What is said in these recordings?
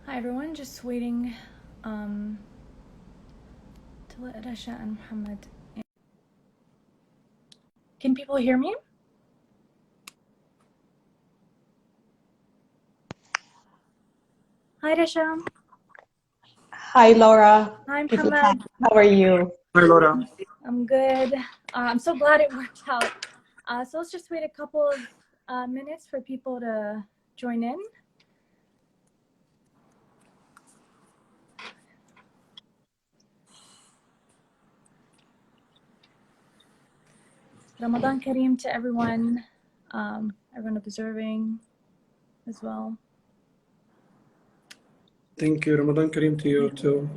Hi everyone, just waiting to let Rasha and Mohammed in. Can people hear me? Hi Rasha. Hi Laura. Hi If we can, Mohammed. how are you? Hi, Laura. I'm good. I'm so glad it worked out. So let's just wait a couple of minutes for people to join in. Ramadan Kareem to everyone, everyone observing as well. Thank you. Ramadan Kareem to you too.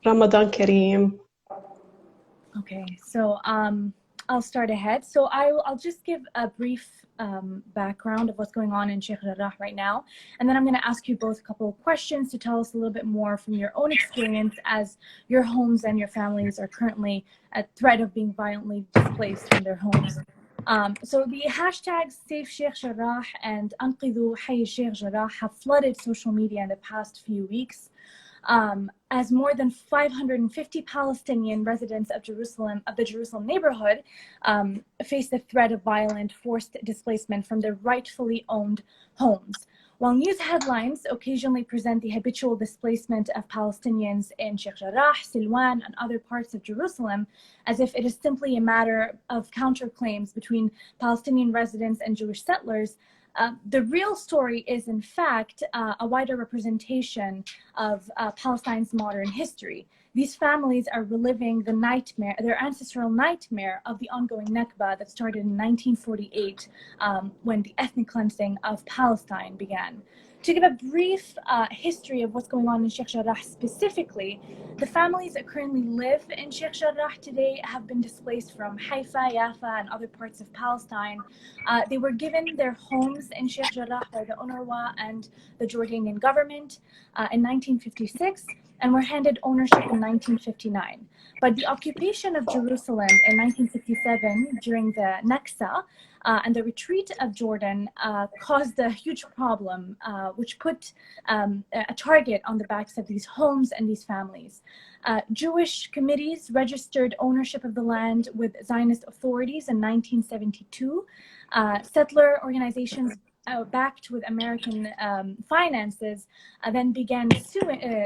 Ramadan Kareem. Okay, so I'll start ahead. So I'll just give a brief background of what's going on in Sheikh Jarrah right now, and then I'm going to ask you both a couple of questions to tell us a little bit more from your own experience as your homes and your families are currently at threat of being violently displaced from their homes. So the hashtags Save Sheikh Jarrah and Anqidhu Hayy Sheikh Jarrah have flooded social media in the past few weeks. As more than 550 Palestinian residents of the Jerusalem neighborhood, face the threat of violent forced displacement from their rightfully owned homes. While news headlines occasionally present the habitual displacement of Palestinians in Sheikh Jarrah, Silwan, and other parts of Jerusalem as if it is simply a matter of counterclaims between Palestinian residents and Jewish settlers, the real story is, in fact, a wider representation of Palestine's modern history. These families are reliving the nightmare, their ancestral nightmare of the ongoing Nakba that started in 1948 when the ethnic cleansing of Palestine began. To give a brief history of what's going on in Sheikh Jarrah specifically, the families that currently live in Sheikh Jarrah today have been displaced from Haifa, Yafa, and other parts of Palestine. They were given their homes in Sheikh Jarrah by the UNRWA and the Jordanian government in 1956 and were handed ownership in 1959. But the occupation of Jerusalem in 1967 during the Naksa and the retreat of Jordan caused a huge problem, which put a target on the backs of these homes and these families. Jewish committees registered ownership of the land with Zionist authorities in 1972. Settler organizations backed with American finances then began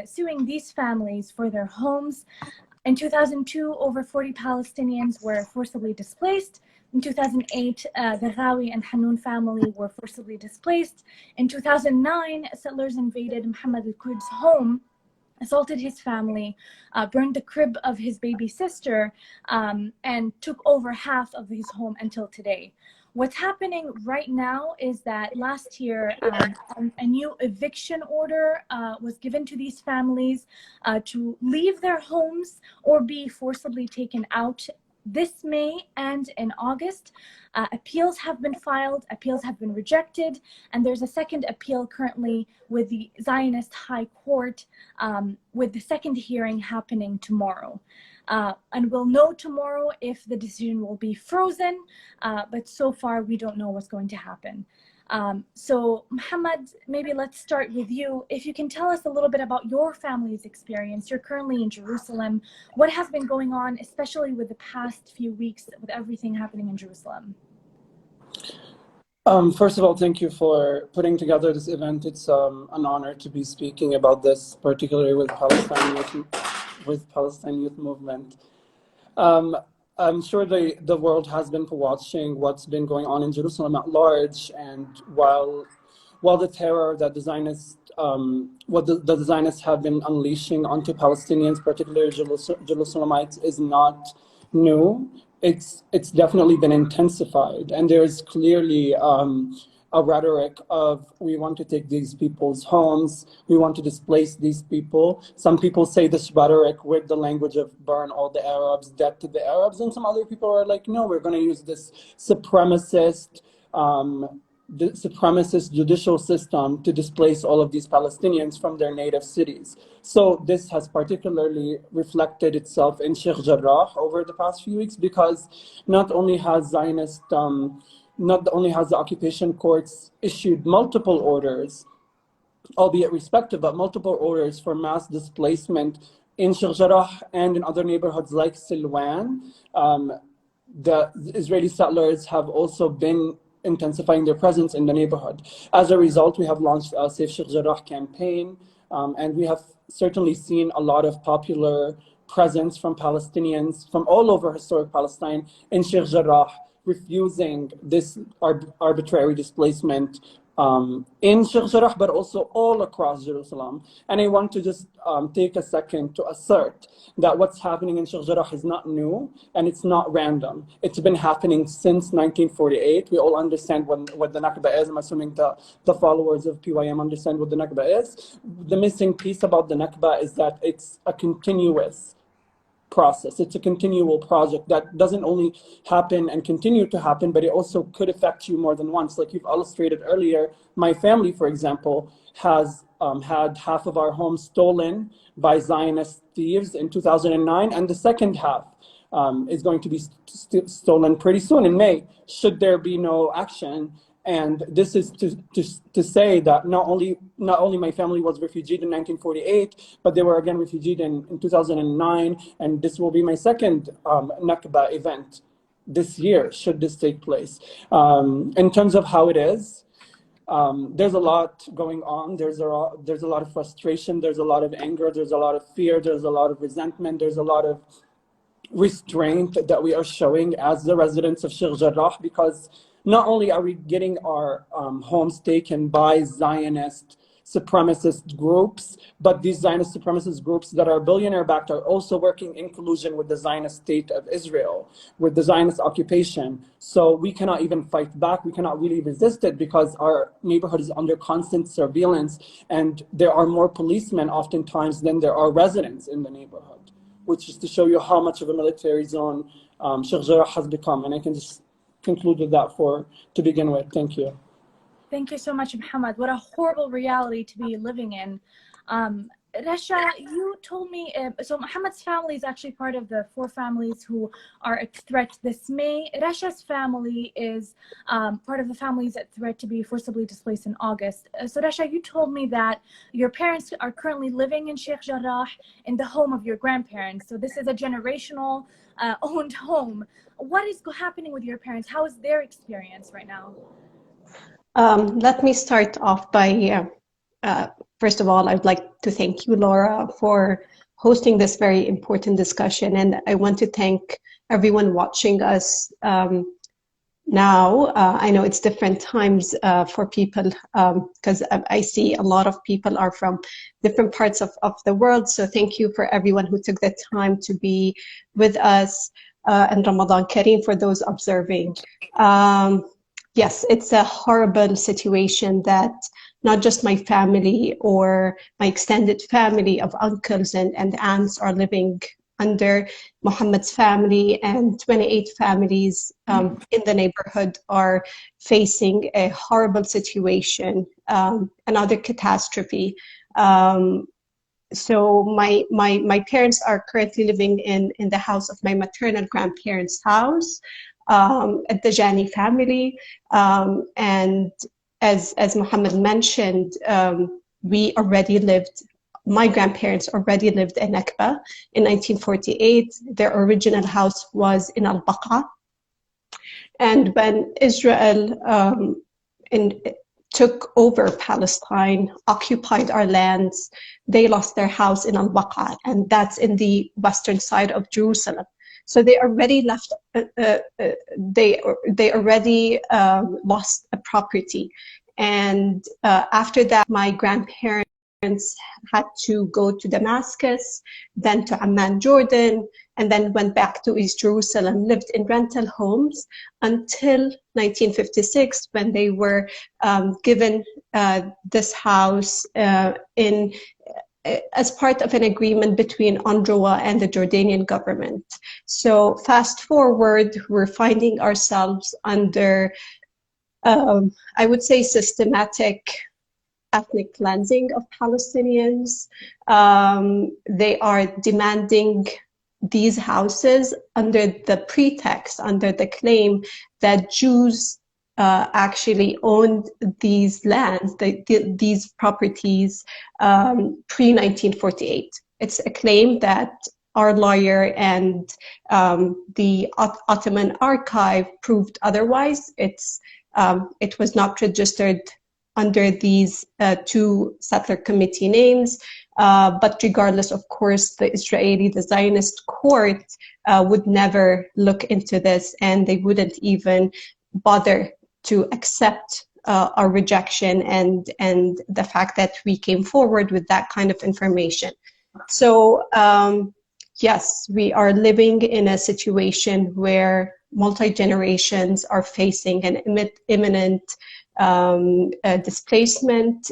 suing these families for their homes. In 2002, over 40 Palestinians were forcibly displaced. In 2008, the Ghawi and Hanoun family were forcibly displaced. In 2009, settlers invaded Mohammed El-Kurd's home, assaulted his family, burned the crib of his baby sister, and took over half of his home until today. What's happening right now is that last year, a new eviction order was given to these families to leave their homes or be forcibly taken out this May and in August. Appeals have been filed, appeals have been rejected, and there's a second appeal currently with the Zionist High Court, with the second hearing happening tomorrow. And we'll know tomorrow if the decision will be frozen, but so far we don't know what's going to happen. So Mohammed, maybe let's start with you. If you can tell us a little bit about your family's experience. You're currently in Jerusalem. What has been going on, especially with the past few weeks, with everything happening in Jerusalem? First of all, thank you for putting together this event. It's an honor to be speaking about this, particularly with Palestine Youth Movement. I'm sure the world has been watching what's been going on in Jerusalem at large, and while the terror that the Zionists the Zionists have been unleashing onto Palestinians, particularly Jerusalemites, is not new. It's definitely been intensified, and there's clearly a rhetoric of we want to take these people's homes, we want to displace these people. Some people say this rhetoric with the language of burn all the Arabs, death to the Arabs, and some other people are like, no, we're going to use this supremacist judicial system to displace all of these Palestinians from their native cities. So this has particularly reflected itself in Sheikh Jarrah over the past few weeks, because not only has the occupation courts issued multiple orders albeit respective, but multiple orders for mass displacement in Sheikh Jarrah and in other neighborhoods like Silwan. The Israeli settlers have also been intensifying their presence in the neighborhood. As a result, we have launched a Safe Sheikh Jarrah campaign, and we have certainly seen a lot of popular presence from Palestinians from all over historic Palestine in Sheikh Jarrah, refusing this arbitrary displacement in Sheikh Jarrah, but also all across Jerusalem. And I want to just take a second to assert that what's happening in Sheikh Jarrah is not new and it's not random. It's been happening since 1948. We all understand what the Nakba is. I'm assuming the followers of PYM understand what the Nakba is. The missing piece about the Nakba is that it's a continuous process. It's a continual project that doesn't only happen and continue to happen, but it also could affect you more than once. Like you've illustrated earlier, my family, for example, has had half of our home stolen by Zionist thieves in 2009, and the second half is going to be stolen pretty soon in May, should there be no action. And this is to say that not only my family was refugeed in 1948, but they were again refugeed in 2009, and this will be my second Nakba event this year, should this take place. In terms of how it is, there's a lot going on. There's a lot of frustration. There's a lot of anger. There's a lot of fear. There's a lot of resentment. There's a lot of restraint that we are showing as the residents of Sheikh Jarrah, because not only are we getting our homes taken by Zionist supremacist groups, but these Zionist supremacist groups that are billionaire-backed are also working in collusion with the Zionist state of Israel, with the Zionist occupation. So we cannot even fight back. We cannot really resist it because our neighborhood is under constant surveillance, and there are more policemen oftentimes than there are residents in the neighborhood, which is to show you how much of a military zone Sheikh Jarrah has become. And I can just conclude with that to begin with. Thank you. Thank you so much, Mohammed. What a horrible reality to be living in. Rasha, you told me, so Mohammed's family is actually part of the 4 families who are at threat this May. Rasha's family is part of the families at threat to be forcibly displaced in August. So Rasha, you told me that your parents are currently living in Sheikh Jarrah in the home of your grandparents. So this is a generational owned home. What is happening with your parents? How is their experience right now? Let me start off by, first of all, I'd like to thank you, Laura, for hosting this very important discussion. And I want to thank everyone watching us now. I know it's different times for people because I see a lot of people are from different parts of the world. So thank you for everyone who took the time to be with us. And Ramadan Kareem for those observing. Yes, it's a horrible situation that not just my family or my extended family of uncles and aunts are living under. Mohammed's family and 28 families in the neighborhood are facing a horrible situation, another catastrophe. So my parents are currently living in the house of my maternal grandparents' house at the Jani family. And as Mohammed mentioned, my grandparents already lived in Nakba in 1948. Their original house was in Al-Baqa. And when Israel took over Palestine, occupied our lands, they lost their house in Al-Baqa, and that's in the western side of Jerusalem. So they already left. They already lost a property, and after that, my grandparents had to go to Damascus, then to Amman, Jordan, and then went back to East Jerusalem, lived in rental homes until 1956, when they were given this house as part of an agreement between UNRWA and the Jordanian government. So fast forward, we're finding ourselves under, I would say, systematic ethnic cleansing of Palestinians. They are demanding these houses under the pretext, under the claim that Jews actually owned these lands, these properties, pre-1948. It's a claim that our lawyer and the Ottoman archive proved otherwise. It was not registered under these two settler committee names, but regardless, of course, the Zionist court would never look into this, and they wouldn't even bother to accept our rejection and the fact that we came forward with that kind of information. So yes, we are living in a situation where multi-generations are facing an imminent displacement.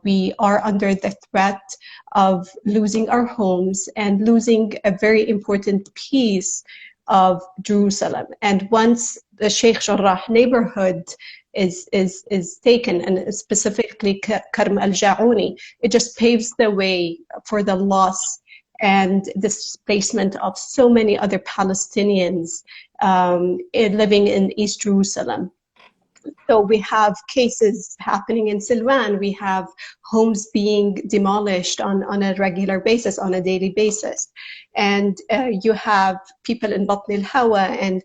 We are under the threat of losing our homes and losing a very important piece of Jerusalem. And once the Sheikh Jarrah neighborhood is taken, and specifically Karm al-Jaouni, it just paves the way for the loss and displacement of so many other Palestinians living in East Jerusalem. So we have cases happening in Silwan. We have homes being demolished on a regular basis, on a daily basis. And you have people in Batn al-Hawa, and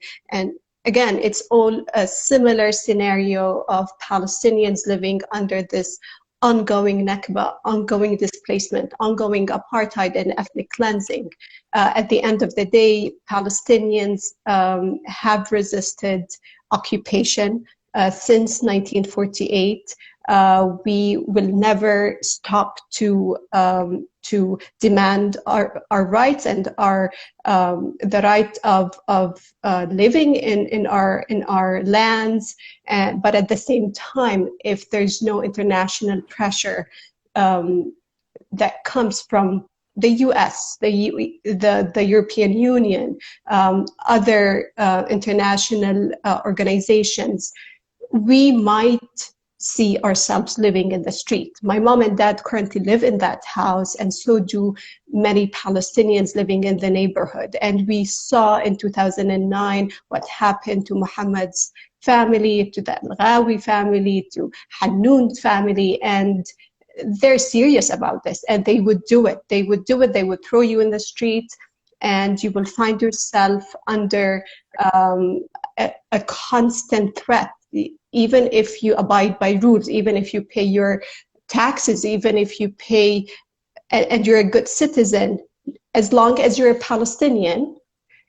again, it's all a similar scenario of Palestinians living under this ongoing Nakba, ongoing displacement, ongoing apartheid and ethnic cleansing. At the end of the day, Palestinians have resisted occupation since 1948. We will never stop to demand our rights and the right of living in our lands. But at the same time, if there's no international pressure that comes from the US, the European Union, other international organizations, we might see ourselves living in the street. My mom and dad currently live in that house, and so do many Palestinians living in the neighborhood. And we saw in 2009 what happened to Muhammad's family, to the Al-Ghawi family, to Hannoun's family, and they're serious about this, and they would do it. They would do it. They would throw you in the street, and you will find yourself under a constant threat. Even if you abide by rules, even if you pay your taxes, even if you pay and you're a good citizen, as long as you're a Palestinian,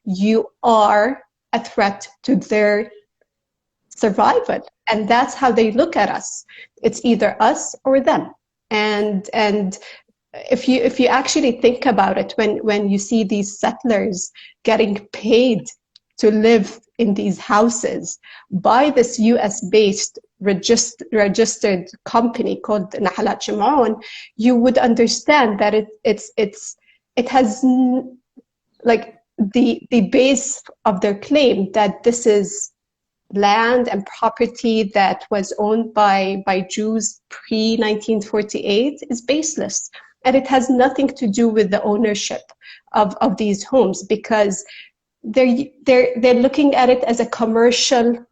you are a threat to their survival. And that's how they look at us. It's either us or them. And if you actually think about it, when you see these settlers getting paid to live in these houses by this US-based registered company called Nahalat Shimon, you would understand that it has like the base of their claim that this is land and property that was owned by Jews pre-1948 is baseless, and it has nothing to do with the ownership of these homes, because they're looking at it as a commercial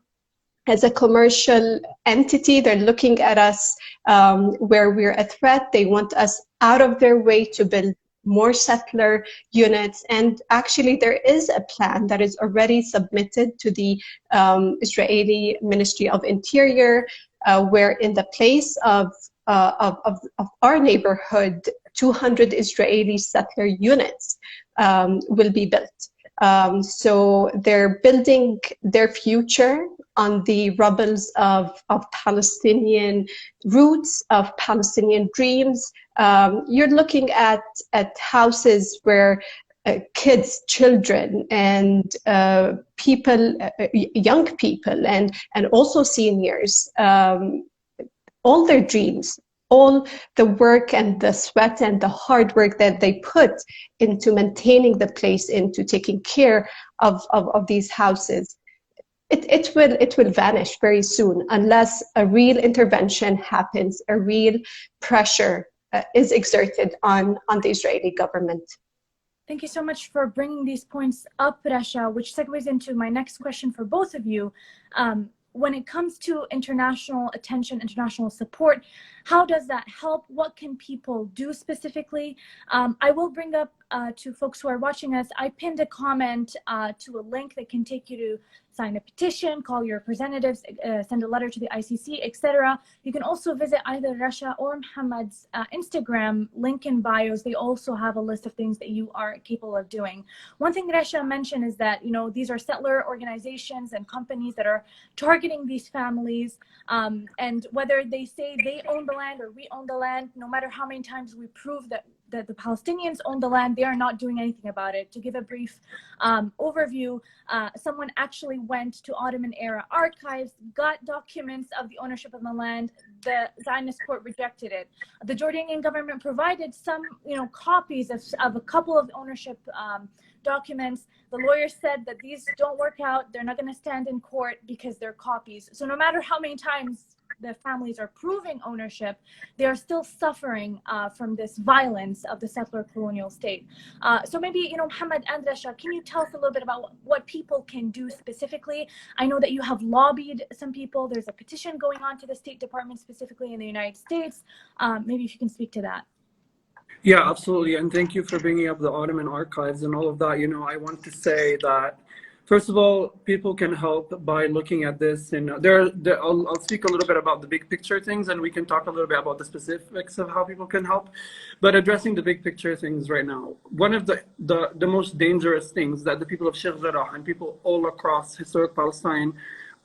entity. They're looking at us where we're a threat. They want us out of their way to build more settler units. And actually, there is a plan that is already submitted to the Israeli Ministry of Interior, where in the place of our neighborhood, 200 Israeli settler units will be built. So they're building their future on the rubbles of Palestinian roots, of Palestinian dreams. You're looking at houses where kids, children, and people, young people, and also seniors, all their dreams, all the work and the sweat and the hard work that they put into maintaining the place, into taking care of these houses, it will vanish very soon unless a real intervention happens, a real pressure is exerted on the Israeli government. Thank you so much for bringing these points up, Rasha, which segues into my next question for both of you. when it comes to international attention, international support, how does that help? What can people do specifically? I will bring up to folks who are watching us, I pinned a comment to a link that can take you to sign a petition, call your representatives, send a letter to the ICC, etc. You can also visit either Rasha or Mohammed's Instagram, link in bios. They also have a list of things that you are capable of doing. One thing Rasha mentioned is that, you know, these are settler organizations and companies that are targeting these families, and whether they say they own the land or we own the land, no matter how many times we prove that the Palestinians own the land, they are not doing anything about it. To give a brief overview, someone actually went to Ottoman era archives, got documents of the ownership of the land. The Zionist court rejected it. The Jordanian government provided some, you know, copies of a couple of ownership documents. The lawyers said that these don't work out. They're not going to stand in court because they're copies. So no matter how many times the families are proving ownership, they are still suffering from this violence of the settler colonial state. So maybe, you know, Mohammed and Rasha, can you tell us a little bit about what people can do specifically? I know that you have lobbied some people. There's a petition going on to the State Department specifically in the United States. Maybe if you can speak to that. Yeah, absolutely. And thank you for bringing up the Ottoman archives and all of that. You know, I want to say that, first of all, people can help by looking at this. And I'll speak a little bit about the big picture things, and we can talk a little bit about the specifics of how people can help. But addressing the big picture things right now, one of the most dangerous things that the people of Sheikh Jarrah and people all across historic Palestine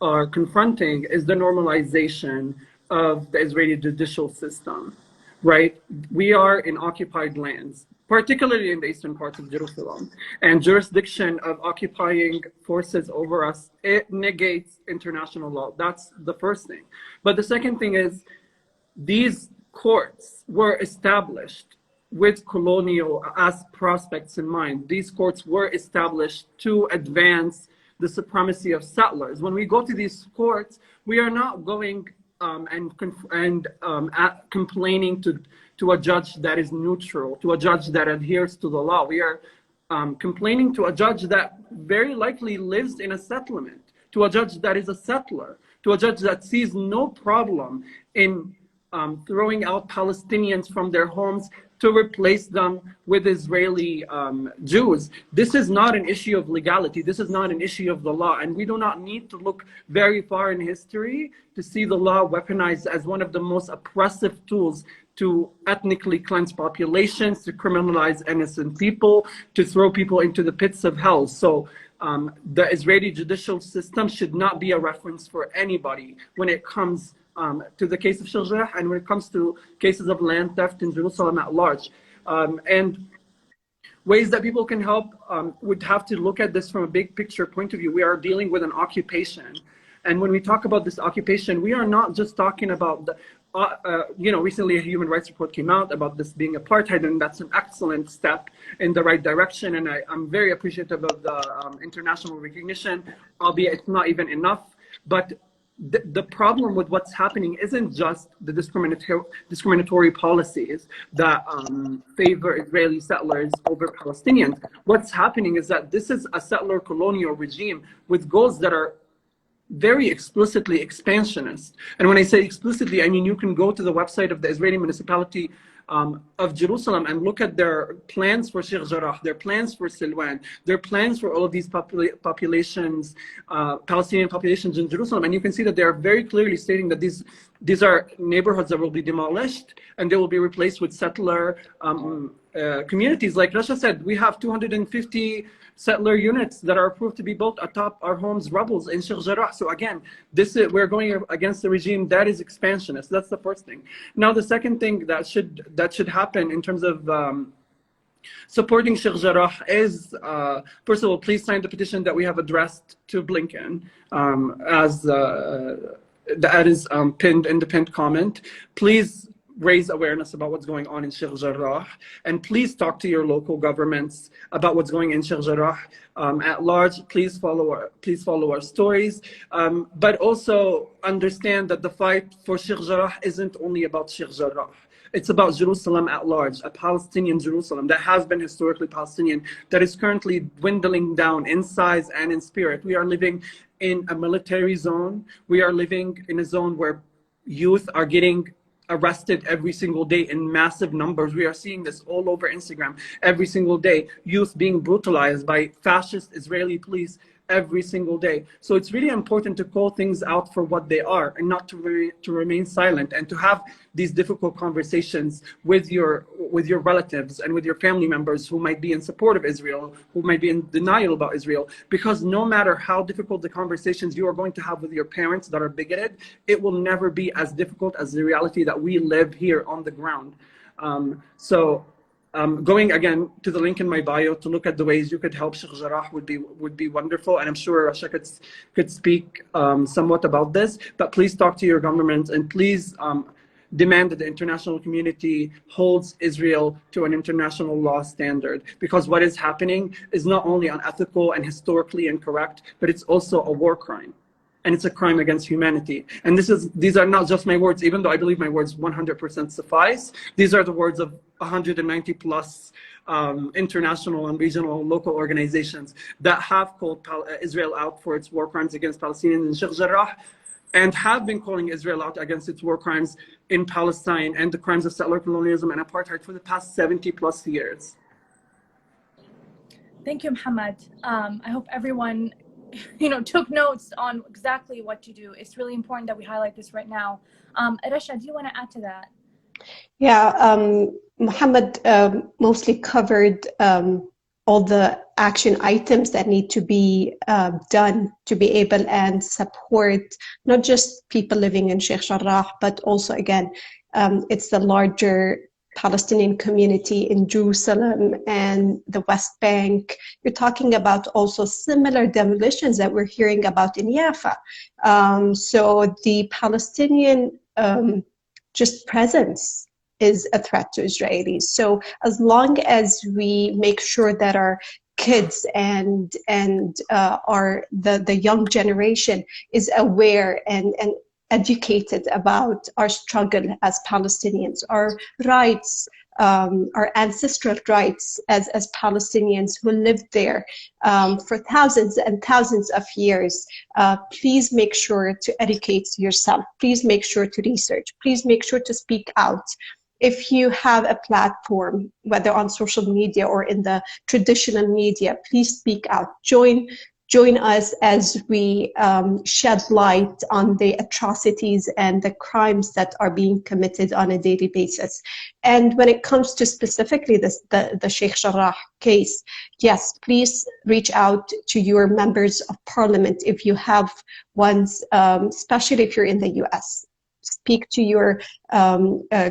are confronting is the normalization of the Israeli judicial system, right? We are in occupied lands, particularly in the eastern parts of Jerusalem, and jurisdiction of occupying forces over us, it negates international law. That's the first thing. But the second thing is, these courts were established with colonial as prospects in mind. These courts were established to advance the supremacy of settlers. When we go to these courts, we are not going complaining to a judge that is neutral, to a judge that adheres to the law. We are complaining to a judge that very likely lives in a settlement, to a judge that is a settler, to a judge that sees no problem in throwing out Palestinians from their homes to replace them with Israeli Jews. This is not an issue of legality. This is not an issue of the law. And we do not need to look very far in history to see the law weaponized as one of the most oppressive tools to ethnically cleanse populations, to criminalize innocent people, to throw people into the pits of hell. So the Israeli judicial system should not be a reference for anybody when it comes to the case of Sheikh Jarrah and when it comes to cases of land theft in Jerusalem at large. And ways that people can help would have to look at this from a big picture point of view. We are dealing with an occupation. And when we talk about this occupation, we are not just talking about the, you know, recently a human rights report came out about this being apartheid, and that's an excellent step in the right direction. And I'm very appreciative of the international recognition, albeit it's not even enough. But the problem with what's happening isn't just the discriminatory policies that favor Israeli settlers over Palestinians. What's happening is that this is a settler colonial regime with goals that are very explicitly expansionist. And when I say explicitly, I mean you can go to the website of the Israeli municipality of Jerusalem and look at their plans for Sheikh Jarrah, their plans for Silwan, their plans for all of these populations, Palestinian populations in Jerusalem. And you can see that they are very clearly stating that these are neighborhoods that will be demolished and they will be replaced with settler communities. Like Rasha said, we have 250 settler units that are approved to be built atop our homes' rubbles in Sheikh Jarrah. So again, we're going against the regime that is expansionist. That's the first thing. Now, the second thing that should happen in terms of supporting Sheikh Jarrah is, first of all, please sign the petition that we have addressed to Blinken, as that is pinned in the pinned comment. Please raise awareness about what's going on in Sheikh Jarrah, and please talk to your local governments about what's going on in Sheikh Jarrah at large. Please follow our stories, but also understand that the fight for Sheikh Jarrah isn't only about Sheikh Jarrah. It's about Jerusalem at large, a Palestinian Jerusalem that has been historically Palestinian, that is currently dwindling down in size and in spirit. We are living in a military zone. We are living in a zone where youth are getting arrested every single day in massive numbers. We are seeing this all over Instagram every single day. Youth being brutalized by fascist Israeli police every single day. So it's really important to call things out for what they are and not to remain silent, and to have these difficult conversations with your relatives and with your family members who might be in support of Israel, who might be in denial about Israel. Because no matter how difficult the conversations you are going to have with your parents that are bigoted, it will never be as difficult as the reality that we live here on the ground. Going again to the link in my bio to look at the ways you could help Sheikh Jarrah would be wonderful, and I'm sure Rasha could speak somewhat about this. But please talk to your government, and please demand that the international community holds Israel to an international law standard, because what is happening is not only unethical and historically incorrect, but it's also a war crime. And it's a crime against humanity. And these are not just my words, even though I believe my words 100% suffice. These are the words of 190 plus international and regional local organizations that have called Israel out for its war crimes against Palestinians in Sheikh Jarrah, and have been calling Israel out against its war crimes in Palestine and the crimes of settler colonialism and apartheid for the past 70 plus years. Thank you, Mohammed. I hope everyone took notes on exactly what to do. It's really important that we highlight this right now. Rasha, do you want to add to that? Yeah, Mohammed mostly covered all the action items that need to be done to be able and support not just people living in Sheikh Jarrah, but also, again, it's the larger Palestinian community in Jerusalem and the West Bank. You're talking about also similar demolitions that we're hearing about in Jaffa. So the Palestinian just presence is a threat to Israelis. So as long as we make sure that our kids and the young generation is aware and educated about our struggle as Palestinians, our rights, our ancestral rights as Palestinians who lived there for thousands and thousands of years. Please make sure to educate yourself. Please make sure to research. Please make sure to speak out. If you have a platform, whether on social media or in the traditional media, please speak out. Join us as we shed light on the atrocities and the crimes that are being committed on a daily basis. And when it comes to specifically the Sheikh Jarrah case, yes, please reach out to your members of parliament if you have ones, especially if you're in the US. Speak to your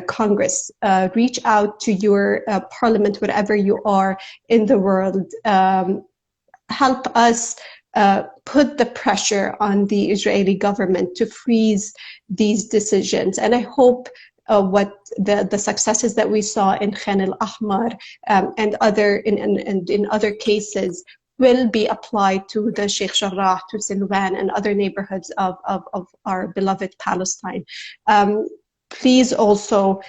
Congress, reach out to your parliament, wherever you are in the world. Help us put the pressure on the Israeli government to freeze these decisions. And I hope what the successes that we saw in Khan al-Ahmar and in other cases will be applied to the Sheikh Jarrah, to Silwan and other neighborhoods of our beloved Palestine. Please also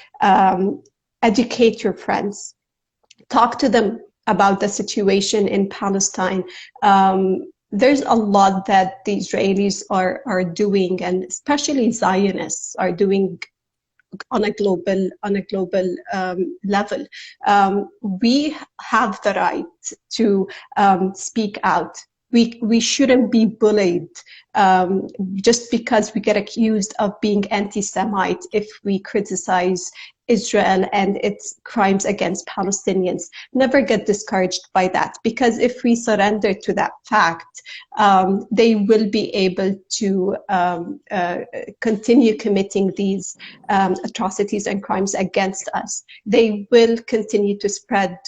educate your friends. Talk to them about the situation in Palestine. There's a lot that the Israelis are doing, and especially Zionists are doing on a global level. We have the right to speak out. We shouldn't be bullied just because we get accused of being anti-Semite if we criticize Israel and its crimes against Palestinians. Never get discouraged by that, because if we surrender to that fact, they will be able to continue committing these atrocities and crimes against us. They will continue to spread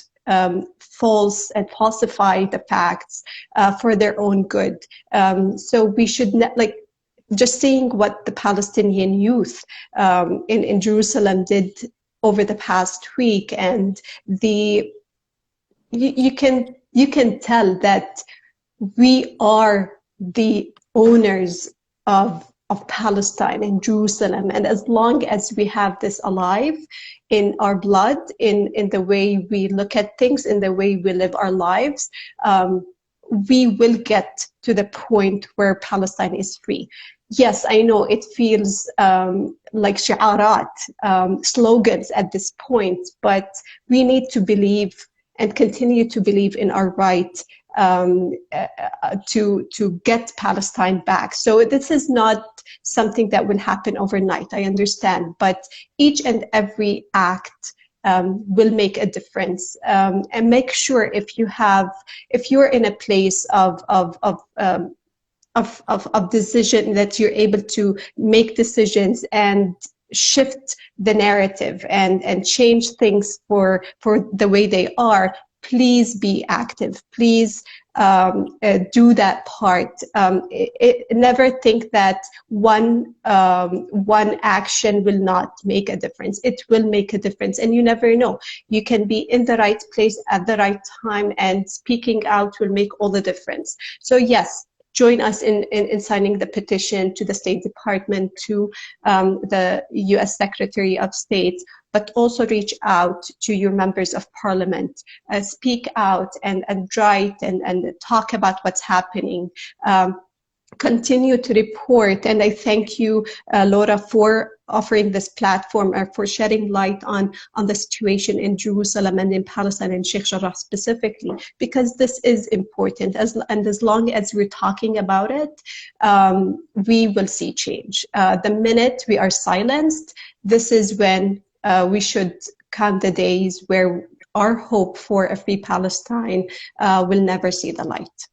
false and falsify the facts for their own good. So we should just seeing what the Palestinian youth in Jerusalem did over the past week, and you can tell that we are the owners of Palestine and Jerusalem. And as long as we have this alive in our blood, in the way we look at things, in the way we live our lives, we will get to the point where Palestine is free. Yes, I know it feels like shi'arat, slogans at this point, but we need to believe and continue to believe in our right to get Palestine back. So this is not something that will happen overnight, I understand, but each and every act will make a difference. And make sure if you're in a place of decision, that you're able to make decisions and shift the narrative and change things for the way they are. Please be active. Please do that part. Never think that one action will not make a difference. It will make a difference, and you never know. You can be in the right place at the right time, and speaking out will make all the difference. So yes, join us in signing the petition to the State Department, to the US Secretary of State, but also reach out to your members of parliament. Speak out and write and talk about what's happening. Continue to report, and I thank you, Laura, for offering this platform or for shedding light on the situation in Jerusalem and in Palestine and Sheikh Jarrah specifically, because this is important. And as long as we're talking about it, we will see change. The minute we are silenced, this is when we should count the days where our hope for a free Palestine will never see the light.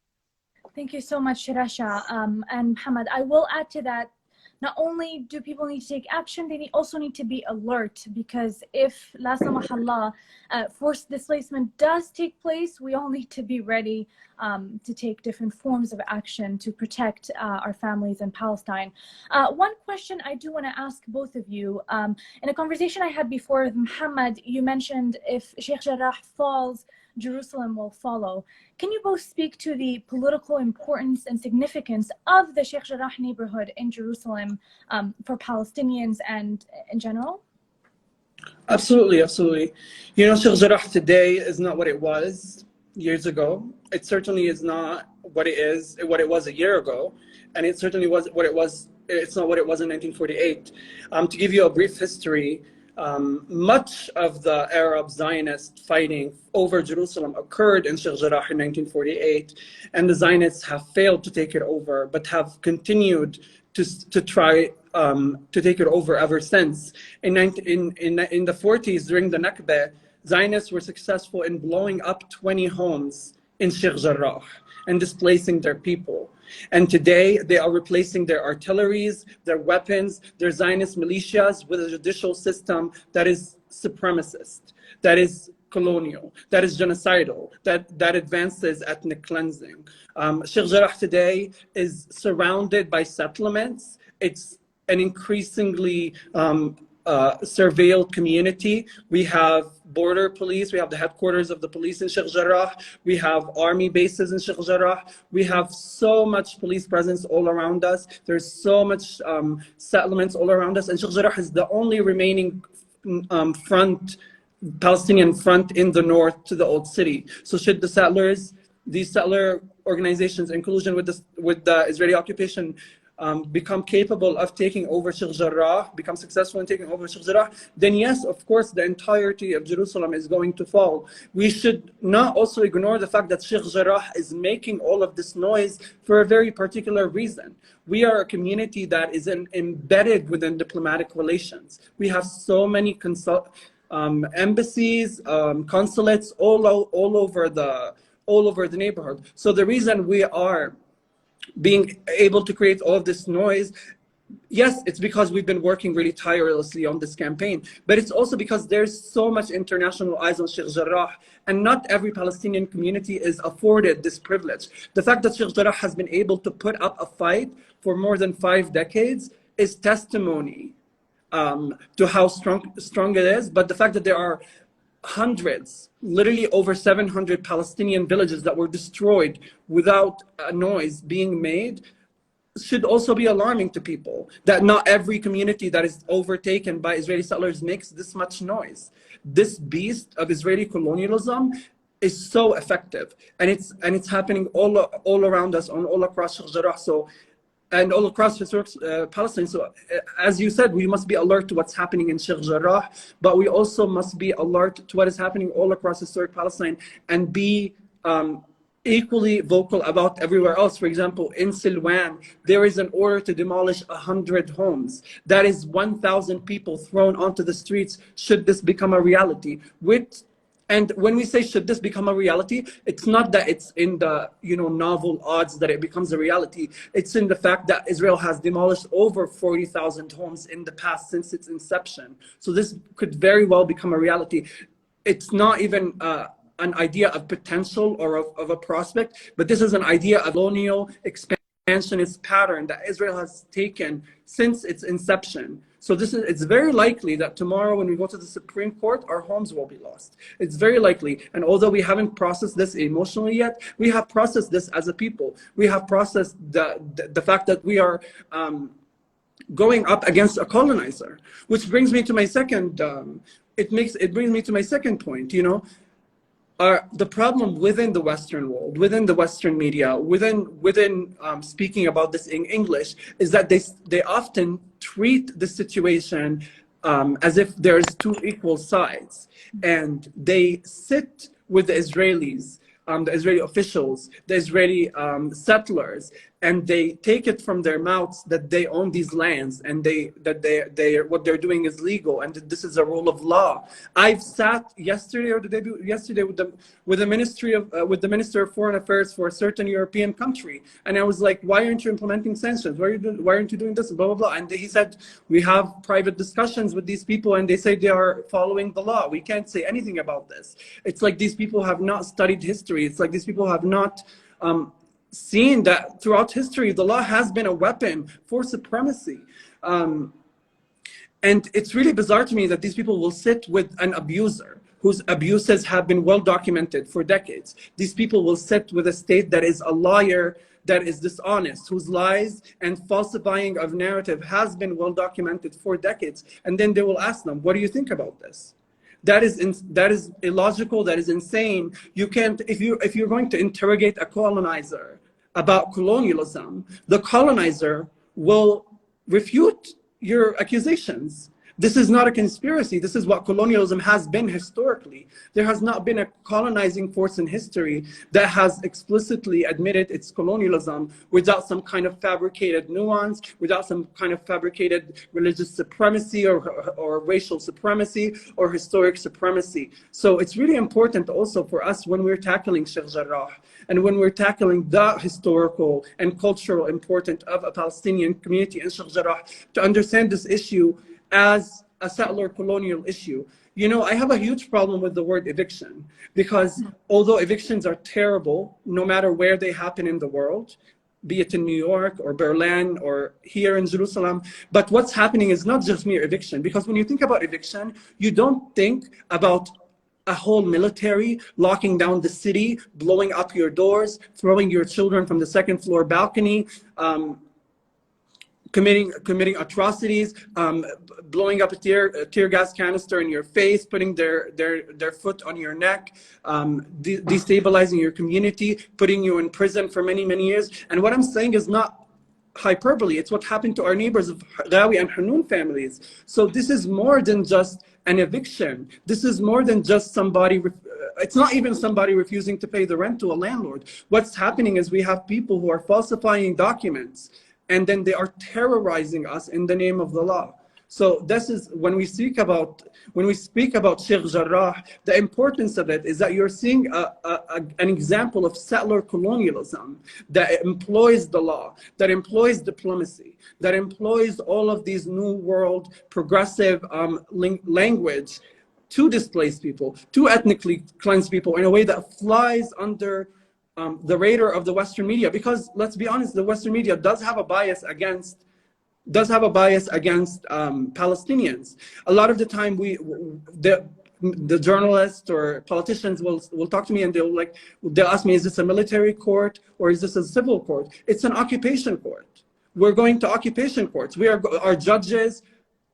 Thank you so much, Rasha. And Mohammed, I will add to that, not only do people need to take action, they also need to be alert, because if, la samahallah, forced displacement does take place, we all need to be ready to take different forms of action to protect our families in Palestine. One question I do want to ask both of you, in a conversation I had before with Mohammed, you mentioned if Sheikh Jarrah falls, Jerusalem will follow. Can you both speak to the political importance and significance of the Sheikh Jarrah neighborhood in Jerusalem for Palestinians and in general? Absolutely, absolutely. You know, Sheikh Jarrah today is not what it was years ago. It certainly is not what it was a year ago, and it certainly was what it was. It's not what it was in 1948. To give you a brief history, much of the Arab Zionist fighting over Jerusalem occurred in Sheikh Jarrah in 1948, and the Zionists have failed to take it over, but have continued to try to take it over ever since. In the 40s, during the Nakba, Zionists were successful in blowing up 20 homes in Sheikh Jarrah and displacing their people. And today they are replacing their artilleries, their weapons, their Zionist militias with a judicial system that is supremacist, that is colonial, that is genocidal, that advances ethnic cleansing. Sheikh Jarrah today is surrounded by settlements. It's an increasingly surveilled community. We have border police, we have the headquarters of the police in Sheikh Jarrah, we have army bases in Sheikh Jarrah, we have so much police presence all around us, there's so much settlements all around us, and Sheikh Jarrah is the only remaining Palestinian front in the north to the old city. So should these settler organizations in collusion with the Israeli occupation become capable of taking over Sheikh Jarrah, become successful in taking over Sheikh Jarrah, then yes, of course, the entirety of Jerusalem is going to fall. We should not also ignore the fact that Sheikh Jarrah is making all of this noise for a very particular reason. We are a community that is embedded within diplomatic relations. We have so many embassies, consulates all over the neighborhood. So the reason we are being able to create all of this noise, yes, it's because we've been working really tirelessly on this campaign, but it's also because there's so much international eyes on Sheikh Jarrah, and not every Palestinian community is afforded this privilege. The fact that Sheikh Jarrah has been able to put up a fight for more than 5 decades is testimony to how strong it is, but the fact that there are hundreds, literally over 700 Palestinian villages that were destroyed without a noise being made should also be alarming to people, that not every community that is overtaken by Israeli settlers makes this much noise. This beast of Israeli colonialism is so effective, and it's happening all around us, all across Sheikh Jarrah, and all across historic Palestine. So as you said, we must be alert to what's happening in Sheikh Jarrah, but we also must be alert to what is happening all across historic Palestine, and be equally vocal about everywhere else. For example, in Silwan, there is an order to demolish 100 homes. That is 1,000 people thrown onto the streets should this become a reality. And when we say should this become a reality, it's not that it's in the novel odds that it becomes a reality. It's in the fact that Israel has demolished over 40,000 homes in the past since its inception. So this could very well become a reality. It's not even an idea of potential or of a prospect, but this is an idea of colonial expansionist pattern that Israel has taken since its inception. So it's very likely that tomorrow when we go to the Supreme Court, our homes will be lost. It's very likely. And although we haven't processed this emotionally yet, we have processed this as a people. We have processed the fact that we are going up against a colonizer, which brings me to my second, it brings me to my second point, the problem within the Western world, within the Western media, within speaking about this in English, is that they often treat the situation as if there's two equal sides, and they sit with the Israelis, the Israeli officials, the Israeli settlers, and they take it from their mouths that they own these lands, and what they're doing is legal, and that this is a rule of law. I've sat yesterday or the day yesterday with the Minister of Foreign Affairs for a certain European country, and I was like, why aren't you implementing sanctions? Why aren't you doing this? Blah blah blah. And he said, we have private discussions with these people, and they say they are following the law. We can't say anything about this. It's like these people have not studied history. It's like these people have not seen that throughout history, the law has been a weapon for supremacy. And it's really bizarre to me that these people will sit with an abuser whose abuses have been well documented for decades. These people will sit with a state that is a liar, that is dishonest, whose lies and falsifying of narrative has been well documented for decades. And then they will ask them, what do you think about this? That is illogical, that is insane. You can't, if you're going to interrogate a colonizer about colonialism, the colonizer will refute your accusations. This is not a conspiracy. This is what colonialism has been historically. There has not been a colonizing force in history that has explicitly admitted its colonialism without some kind of fabricated nuance, without some kind of fabricated religious supremacy or racial supremacy or historic supremacy. So it's really important also for us when we're tackling Sheikh Jarrah and when we're tackling the historical and cultural importance of a Palestinian community in Sheikh Jarrah to understand this issue as a settler colonial issue. I have a huge problem with the word eviction, because although evictions are terrible, no matter where they happen in the world, be it in New York or Berlin or here in Jerusalem, but what's happening is not just mere eviction, because when you think about eviction, you don't think about a whole military locking down the city, blowing up your doors, throwing your children from the second floor balcony, committing atrocities, blowing up a tear gas canister in your face, putting their foot on your neck, destabilizing your community, putting you in prison for many, many years. And what I'm saying is not hyperbole. It's what happened to our neighbors of Ghawi and Hanun families. So this is more than just an eviction. This is more than just somebody, it's not even somebody refusing to pay the rent to a landlord. What's happening is we have people who are falsifying documents, and then they are terrorizing us in the name of the law. So this is when we speak about Sheikh Jarrah, the importance of it is that you're seeing an example of settler colonialism that employs the law, that employs diplomacy, that employs all of these new world progressive language to displace people, to ethnically cleanse people in a way that flies under the radar of the Western media. Because let's be honest, the Western media does have a bias against Palestinians. A lot of the time, the journalists or politicians will talk to me and they'll ask me, is this a military court or is this a civil court? It's an occupation court. We're going to occupation courts. Our judges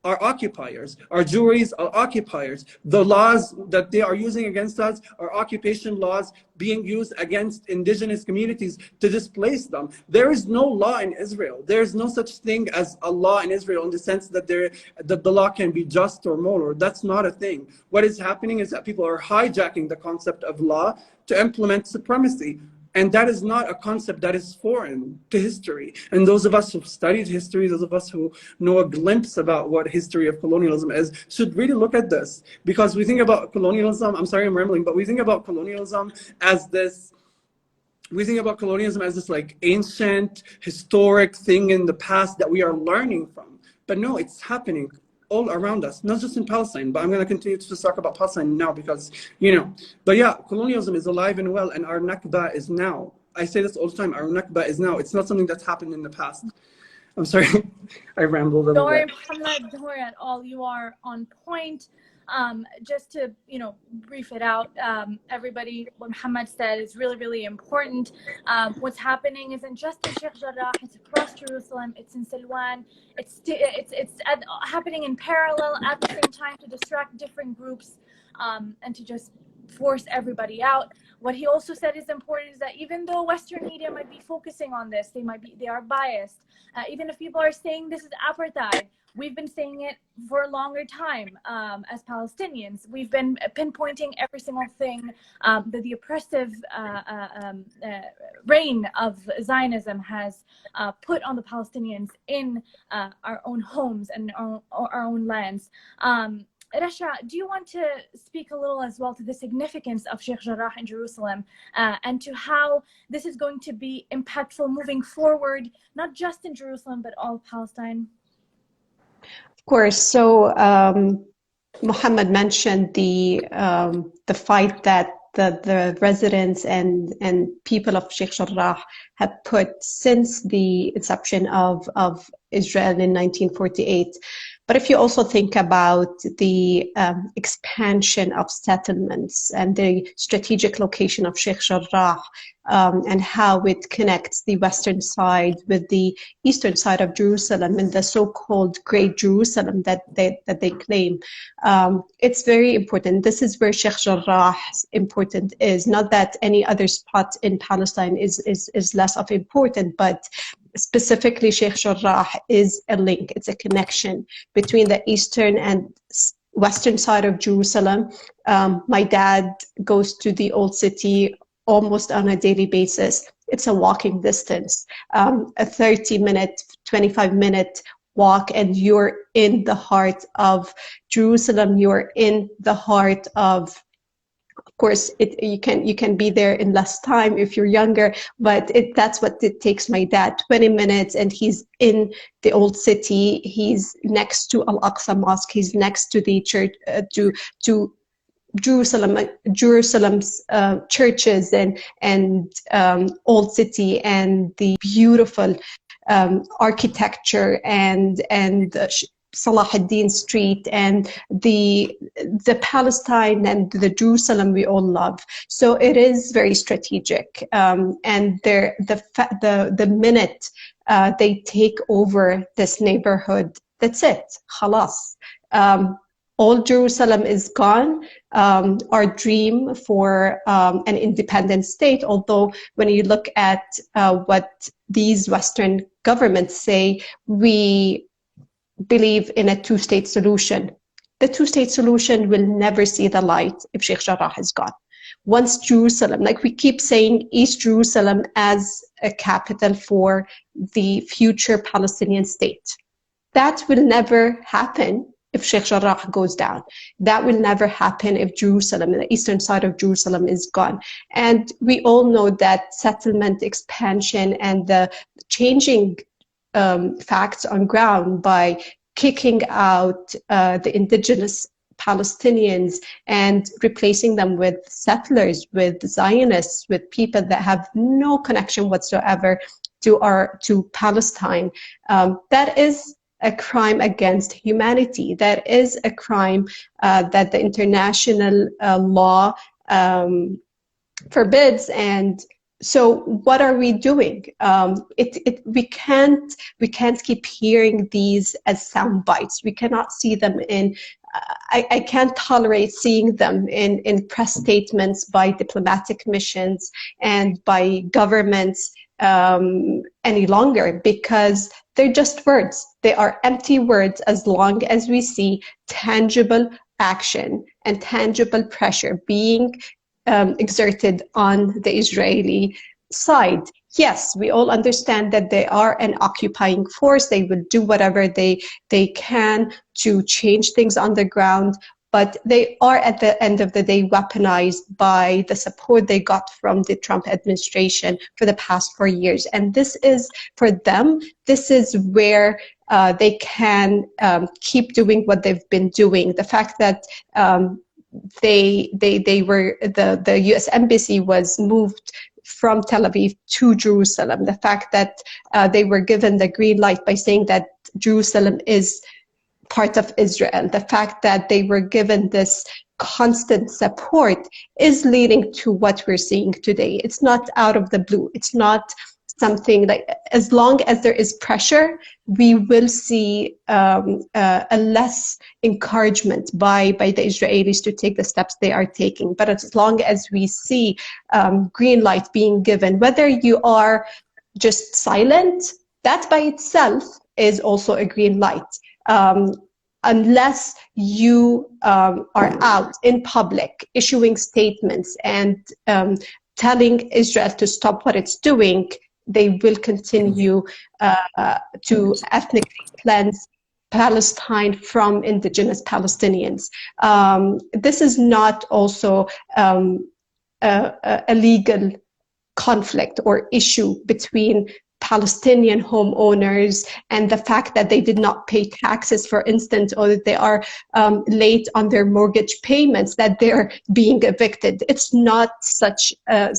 are occupiers. Our juries are occupiers. The laws that they are using against us are occupation laws being used against indigenous communities to displace them. There is no law in Israel. There is no such thing as a law in Israel in the sense that the law can be just or moral. That's not a thing. What is happening is that people are hijacking the concept of law to implement supremacy. And that is not a concept that is foreign to history. And those of us who've studied history, those of us who know a glimpse about what history of colonialism is, should really look at this. Because we think about colonialism, I'm sorry I'm rambling, but we think about colonialism as this, like ancient, historic thing in the past that we are learning from. But no, it's happening all around us, not just in Palestine, but I'm going to continue to just talk about Palestine now because, but yeah, colonialism is alive and well, and our Nakba is now. I say this all the time, our Nakba is now. It's not something that's happened in the past. I'm sorry, I rambled a little bit. Mohammed, don't worry at all. You are on point. Just to, brief it out, everybody, what Mohammed said is really, really important. What's happening isn't just in Sheikh Jarrah, it's across Jerusalem, it's in Silwan, it's happening in parallel at the same time to distract different groups and to just force everybody out. What he also said is important is that even though Western media might be focusing on this, they are biased. Even if people are saying this is apartheid, we've been saying it for a longer time as Palestinians. We've been pinpointing every single thing that the oppressive reign of Zionism has put on the Palestinians in our own homes and our own lands. Rasha, do you want to speak a little as well to the significance of Sheikh Jarrah in Jerusalem and to how this is going to be impactful moving forward, not just in Jerusalem, but all of Palestine? Of course. So Mohammed mentioned the fight that the residents and people of Sheikh Jarrah have put since the inception of Israel in 1948. But if you also think about the expansion of settlements and the strategic location of Sheikh Jarrah and how it connects the western side with the eastern side of Jerusalem and the so-called Great Jerusalem that they claim, it's very important. This is where Sheikh Jarrah important is. Not that any other spot in Palestine is less of important, but specifically Sheikh Jarrah is a link. It's a connection between the eastern and western side of Jerusalem. My dad goes to the old city almost on a daily basis. It's a walking distance, a 30-minute, 25-minute walk, and you're in the heart of Jerusalem. You're in the heart of course, you can be there in less time if you're younger, but that's what it takes my dad, 20 minutes, and he's in the old city. He's next to Al-Aqsa Mosque. He's next to the church, to Jerusalem's churches and old city and the beautiful architecture and Salah ad-Din Street and the Palestine and the Jerusalem we all love. So it is very strategic, and the minute they take over this neighborhood, that's it, khalas. All Jerusalem is gone. Our dream for an independent state, although when you look at what these Western governments say, we believe in a two-state solution. The two-state solution will never see the light if Sheikh Jarrah is gone. Once Jerusalem, like we keep saying, East Jerusalem as a capital for the future Palestinian state, that will never happen if Sheikh Jarrah goes down. That will never happen if Jerusalem, the eastern side of Jerusalem, is gone. And we all know that settlement expansion and the changing facts on ground by kicking out the indigenous Palestinians and replacing them with settlers, with Zionists, with people that have no connection whatsoever to Palestine. That is a crime against humanity. That is a crime that the international law forbids, and So what are we doing? We can't keep hearing these as sound bites. We cannot see them in. I can't tolerate seeing them in press statements by diplomatic missions and by governments any longer, because they're just words. They are empty words as long as we see tangible action and tangible pressure being exerted on the Israeli side. Yes, we all understand that they are an occupying force. They will do whatever they can to change things on the ground, but they are at the end of the day weaponized by the support they got from the Trump administration for the past 4 years. And this is, for them, this is where they can keep doing what they've been doing. The fact that the U.S. embassy was moved from Tel Aviv to Jerusalem. The fact that they were given the green light by saying that Jerusalem is part of Israel. The fact that they were given this constant support is leading to what we're seeing today. It's not out of the blue. It's not something like, as long as there is pressure, we will see a less encouragement by the Israelis to take the steps they are taking. But as long as we see green light being given, whether you are just silent, that by itself is also a green light. Unless you are out in public issuing statements and telling Israel to stop what it's doing, they will continue to ethnically cleanse Palestine from indigenous Palestinians. This is not also a legal conflict or issue between Palestinian homeowners and the fact that they did not pay taxes, for instance, or that they are late on their mortgage payments, that they're being evicted. It's not such a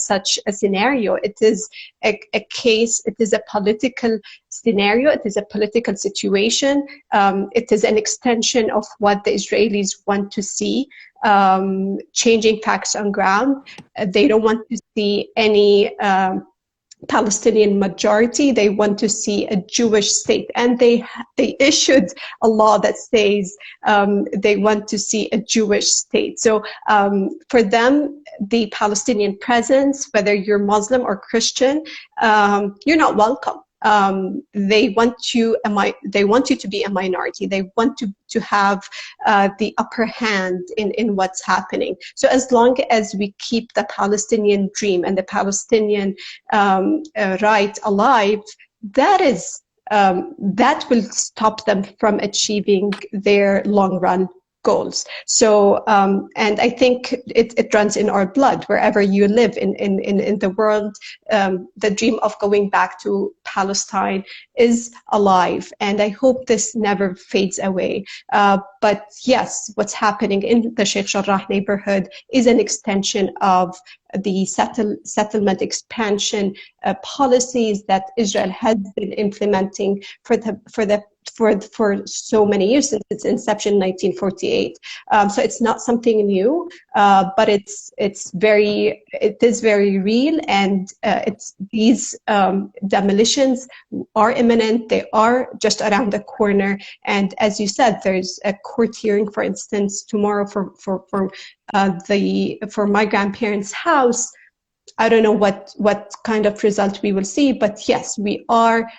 scenario. It is a case, it is a political scenario, it is a political situation. It is an extension of what the Israelis want to see, changing facts on ground. They don't want to see any Palestinian majority. They want to see a Jewish state, and they issued a law that says they want to see a Jewish state. So for them, the Palestinian presence, whether you're Muslim or Christian, you're not welcome. They want you to be a minority. They want to have the upper hand in what's happening. So as long as we keep the Palestinian dream and the Palestinian right alive, that will stop them from achieving their long-run goals. So, and I think it runs in our blood wherever you live in the world. The dream of going back to Palestine is alive, and I hope this never fades away. But yes, what's happening in the Sheikh Jarrah neighborhood is an extension of the settlement expansion policies that Israel has been implementing for so many years, since its inception in 1948. So it's not something new, but it is very real, and these demolitions are imminent. They are just around the corner, and as you said, there's a court hearing, for instance, tomorrow for my grandparents' house. I don't know what kind of result we will see, but yes, we are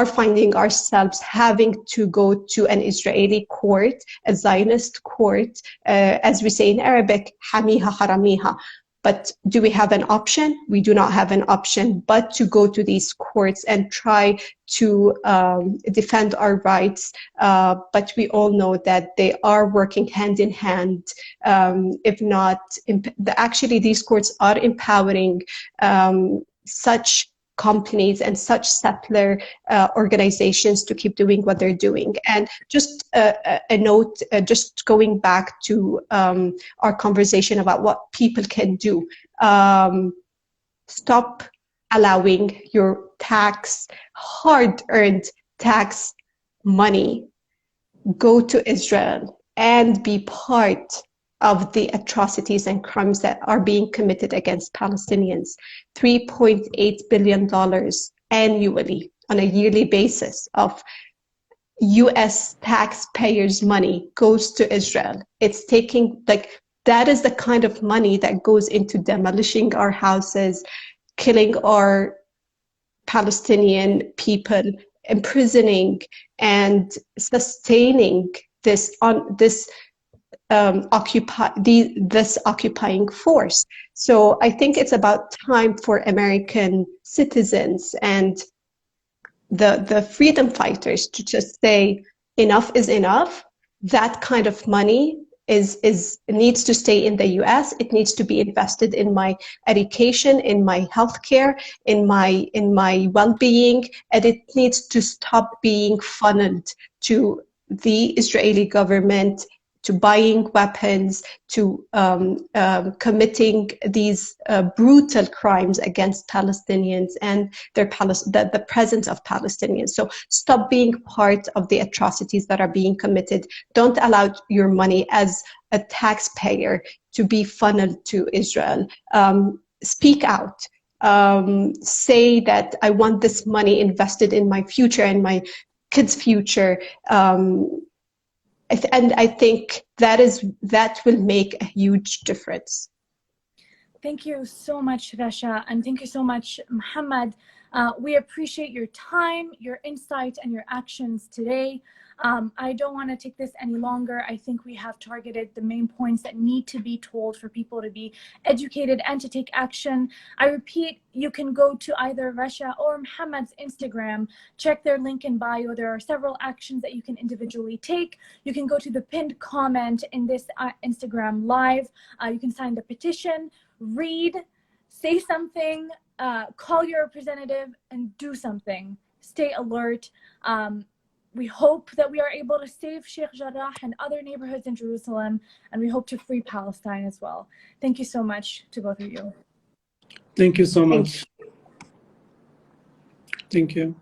finding ourselves having to go to an Israeli court, a Zionist court, as we say in Arabic, hamiha haramiha. But do we have an option? We do not have an option but to go to these courts and try to defend our rights. But we all know that they are working hand in hand. If not, actually these courts are empowering such companies and such settler organizations to keep doing what they're doing. And just a note, just going back to our conversation about what people can do. Stop allowing your hard-earned tax money go to Israel and be part of the atrocities and crimes that are being committed against Palestinians. $3.8 billion annually on a yearly basis of US taxpayers' money goes to Israel. It's taking, like, that is the kind of money that goes into demolishing our houses, killing our Palestinian people, imprisoning and sustaining this occupying force. So I think it's about time for American citizens and the freedom fighters to just say enough is enough. That kind of money needs to stay in the US. It needs to be invested in my education, in my healthcare, in my well-being, and it needs to stop being funneled to the Israeli government, to buying weapons, to committing these brutal crimes against Palestinians and the presence of Palestinians. So stop being part of the atrocities that are being committed. Don't allow your money as a taxpayer to be funneled to Israel. Speak out. Say that I want this money invested in my future and my kids' future. And I think that will make a huge difference. Thank you so much, Rasha, and thank you so much, Mohammed. We appreciate your time, your insight, and your actions today. I don't want to take this any longer. I think we have targeted the main points that need to be told for people to be educated and to take action. I repeat, you can go to either Rasha or Mohammed's Instagram, check their link in bio. There are several actions that you can individually take. You can go to the pinned comment in this Instagram live. You can sign the petition, read, say something, call your representative, and do something. Stay alert. We hope that we are able to save Sheikh Jarrah and other neighborhoods in Jerusalem, and we hope to free Palestine as well. Thank you so much to both of you. Thank you so much. Thank you.